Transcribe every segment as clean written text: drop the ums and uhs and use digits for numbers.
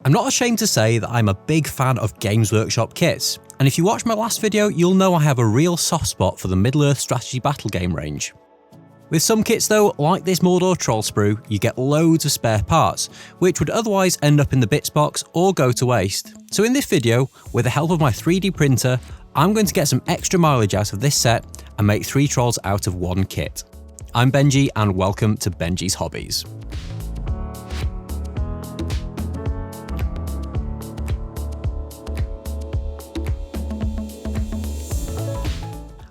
I'm not ashamed to say that I'm a big fan of Games Workshop kits, and if you watched my last video, you'll know I have a real soft spot for the Middle Earth strategy battle game range. With some kits though, like this Mordor Troll sprue, you get loads of spare parts, which would otherwise end up in the bits box or go to waste. So in this video, with the help of my 3D printer, I'm going to get some extra mileage out of this set and make 3 trolls out of one kit. I'm Benji and welcome to Benji's Hobbies.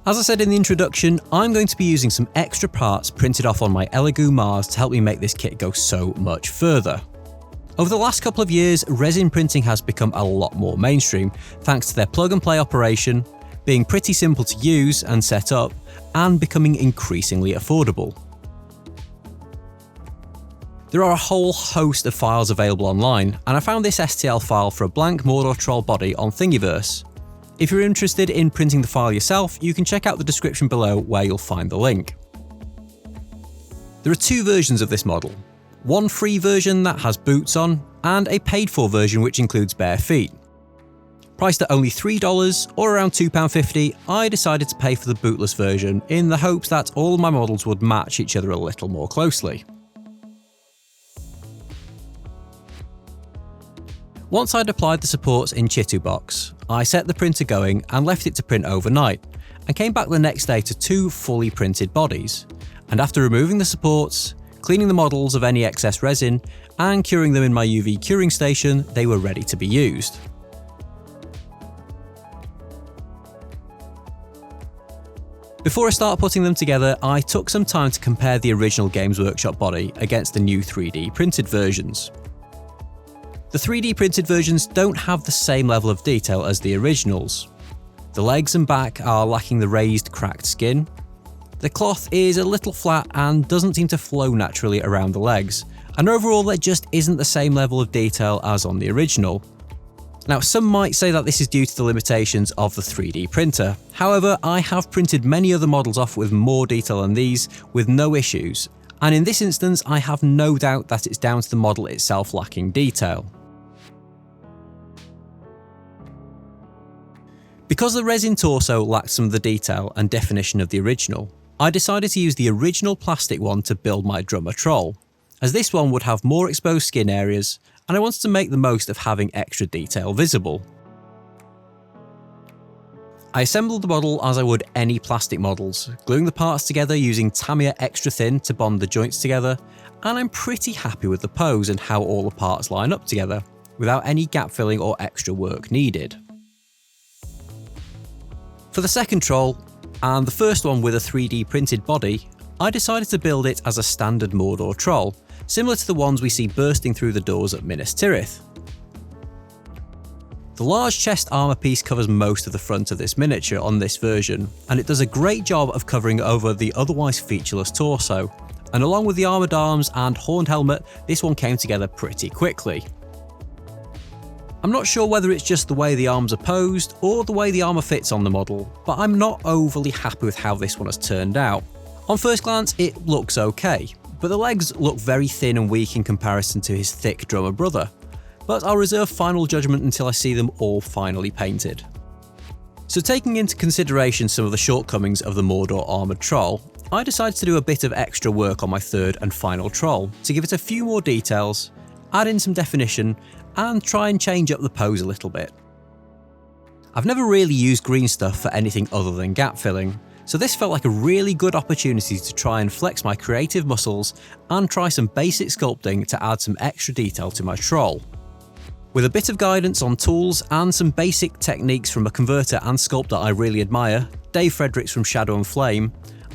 As I said in the introduction, I'm going to be using some extra parts printed off on my Elegoo Mars to help me make this kit go so much further. Over the last couple of years, resin printing has become a lot more mainstream, thanks to their plug and play operation, being pretty simple to use and set up, and becoming increasingly affordable. There are a whole host of files available online, and I found this STL file for a blank Mordor Troll body on Thingiverse. If you're interested in printing the file yourself, you can check out the description below where you'll find the link. There are 2 versions of this model. One free version that has boots on, and a paid for version which includes bare feet. Priced at only $3 or around £2.50, I decided to pay for the bootless version in the hopes that all of my models would match each other a little more closely. Once I'd applied the supports in Chitubox, I set the printer going and left it to print overnight, and came back the next day to 2 fully printed bodies. And after removing the supports, cleaning the models of any excess resin, and curing them in my UV curing station, they were ready to be used. Before I start putting them together, I took some time to compare the original Games Workshop body against the new 3D printed versions. The 3D printed versions don't have the same level of detail as the originals. The legs and back are lacking the raised, cracked skin. The cloth is a little flat and doesn't seem to flow naturally around the legs, and overall there just isn't the same level of detail as on the original. Now, some might say that this is due to the limitations of the 3D printer. However, I have printed many other models off with more detail than these with no issues, and in this instance I have no doubt that it's down to the model itself lacking detail. Because the resin torso lacked some of the detail and definition of the original, I decided to use the original plastic one to build my drummer troll, as this one would have more exposed skin areas, and I wanted to make the most of having extra detail visible. I assembled the model as I would any plastic models, gluing the parts together using Tamiya Extra Thin to bond the joints together, and I'm pretty happy with the pose and how all the parts line up together, without any gap filling or extra work needed. For the second troll, and the first one with a 3D printed body, I decided to build it as a standard Mordor Troll, similar to the ones we see bursting through the doors at Minas Tirith. The large chest armour piece covers most of the front of this miniature on this version, and it does a great job of covering over the otherwise featureless torso, and along with the armoured arms and horned helmet, this one came together pretty quickly. I'm not sure whether it's just the way the arms are posed or the way the armour fits on the model, but I'm not overly happy with how this one has turned out. On first glance it looks okay, but the legs look very thin and weak in comparison to his thick drummer brother, but I'll reserve final judgment until I see them all finally painted. So taking into consideration some of the shortcomings of the Mordor armoured troll, I decided to do a bit of extra work on my third and final troll to give it a few more details, add in some definition, and try and change up the pose a little bit. I've never really used green stuff for anything other than gap filling, so this felt like a really good opportunity to try and flex my creative muscles and try some basic sculpting to add some extra detail to my troll. With a bit of guidance on tools and some basic techniques from a converter and sculptor I really admire, Dave Fredericks from Shadow and Flame,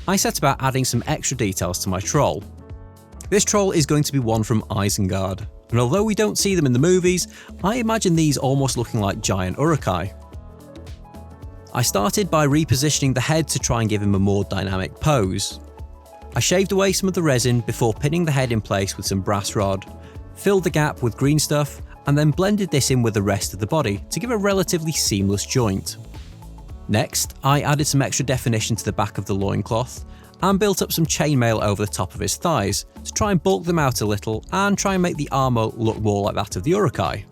I set about adding some extra details to my troll. This troll is going to be one from Isengard, and although we don't see them in the movies, I imagine these almost looking like giant urukai. I started by repositioning the head to try and give him a more dynamic pose. I shaved away some of the resin before pinning the head in place with some brass rod, filled the gap with green stuff, and then blended this in with the rest of the body to give a relatively seamless joint. Next, I added some extra definition to the back of the loincloth and built up some chainmail over the top of his thighs to try and bulk them out a little and try and make the armour look more like that of the urukai.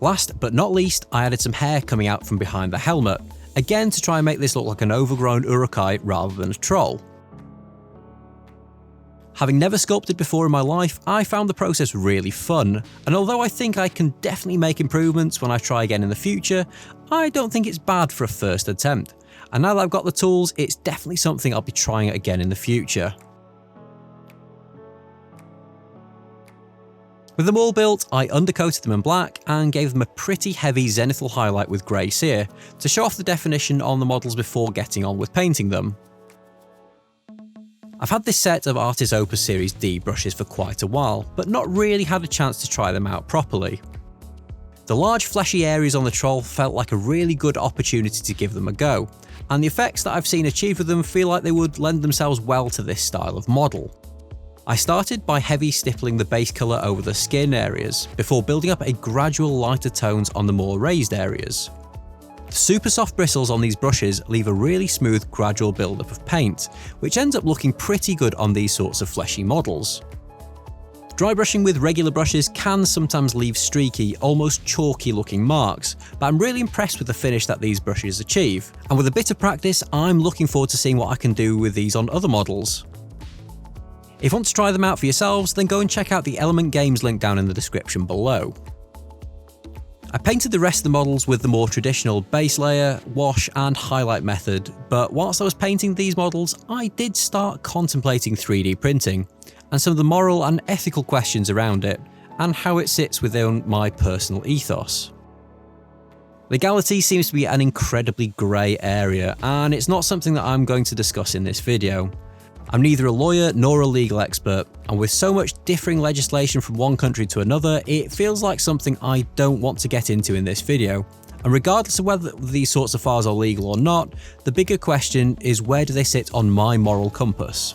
Last but not least, I added some hair coming out from behind the helmet, again to try and make this look like an overgrown urukai rather than a troll. Having never sculpted before in my life, I found the process really fun, and although I think I can definitely make improvements when I try again in the future, I don't think it's bad for a first attempt. And now that I've got the tools, it's definitely something I'll be trying again in the future. With them all built, I undercoated them in black and gave them a pretty heavy zenithal highlight with grey cere to show off the definition on the models before getting on with painting them. I've had this set of Artis Opus Series D brushes for quite a while, but not really had a chance to try them out properly. The large fleshy areas on the troll felt like a really good opportunity to give them a go, and the effects that I've seen achieved with them feel like they would lend themselves well to this style of model. I started by heavy stippling the base colour over the skin areas, before building up a gradual lighter tones on the more raised areas. The super soft bristles on these brushes leave a really smooth gradual build-up of paint, which ends up looking pretty good on these sorts of fleshy models. Dry brushing with regular brushes can sometimes leave streaky, almost chalky looking marks, but I'm really impressed with the finish that these brushes achieve, and with a bit of practice I'm looking forward to seeing what I can do with these on other models. If you want to try them out for yourselves, then go and check out the Element Games link down in the description below. I painted the rest of the models with the more traditional base layer, wash and highlight method, but whilst I was painting these models, I did start contemplating 3D printing, and some of the moral and ethical questions around it, and how it sits within my personal ethos. Legality seems to be an incredibly grey area, and it's not something that I'm going to discuss in this video. I'm neither a lawyer nor a legal expert, and with so much differing legislation from one country to another, it feels like something I don't want to get into in this video. And regardless of whether these sorts of files are legal or not, the bigger question is where do they sit on my moral compass?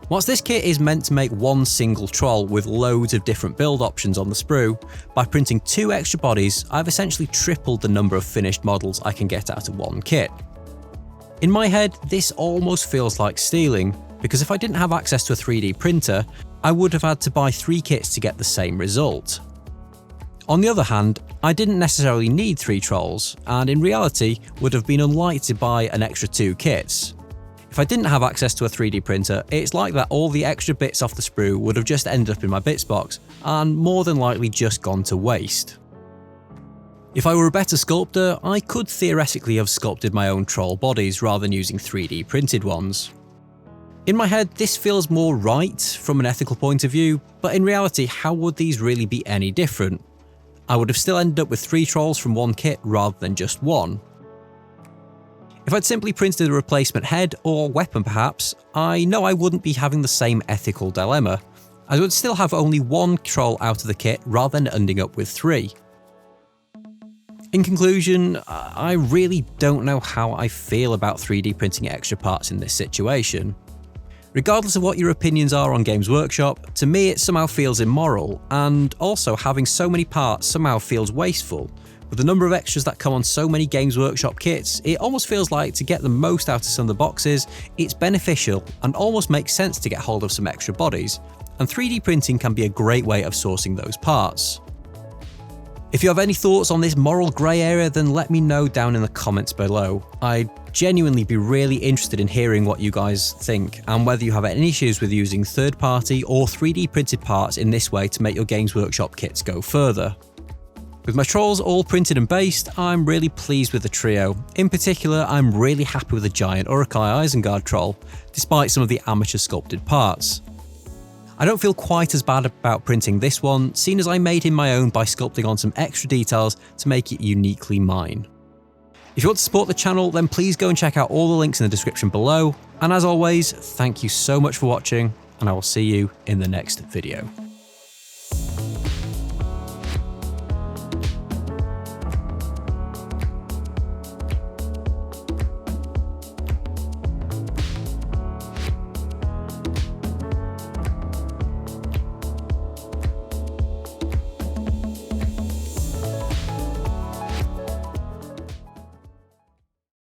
Whilst this kit is meant to make one single troll with loads of different build options on the sprue, by printing 2 extra bodies, I've essentially tripled the number of finished models I can get out of one kit. In my head, this almost feels like stealing, because if I didn't have access to a 3D printer, I would have had to buy 3 kits to get the same result. On the other hand, I didn't necessarily need 3 trolls, and in reality would have been unlikely to buy an extra 2 kits. If I didn't have access to a 3D printer, it's like that all the extra bits off the sprue would have just ended up in my bits box, and more than likely just gone to waste. If I were a better sculptor, I could theoretically have sculpted my own troll bodies rather than using 3D printed ones. In my head, this feels more right from an ethical point of view, but in reality, how would these really be any different? I would have still ended up with 3 trolls from one kit rather than just 1. If I'd simply printed a replacement head or weapon perhaps, I know I wouldn't be having the same ethical dilemma. I would still have only 1 troll out of the kit rather than ending up with 3. In conclusion, I really don't know how I feel about 3D printing extra parts in this situation. Regardless of what your opinions are on Games Workshop, to me it somehow feels immoral, and also having so many parts somehow feels wasteful. With the number of extras that come on so many Games Workshop kits, it almost feels like to get the most out of some of the boxes, it's beneficial and almost makes sense to get hold of some extra bodies, and 3D printing can be a great way of sourcing those parts. If you have any thoughts on this moral grey area, then let me know down in the comments below. I'd genuinely be really interested in hearing what you guys think, and whether you have any issues with using third-party or 3D printed parts in this way to make your Games Workshop kits go further. With my trolls all printed and based, I'm really pleased with the trio. In particular, I'm really happy with the giant Urukai Isengard troll, despite some of the amateur sculpted parts. I don't feel quite as bad about printing this one, seeing as I made him my own by sculpting on some extra details to make it uniquely mine. If you want to support the channel, then please go and check out all the links in the description below, and as always, thank you so much for watching, and I will see you in the next video.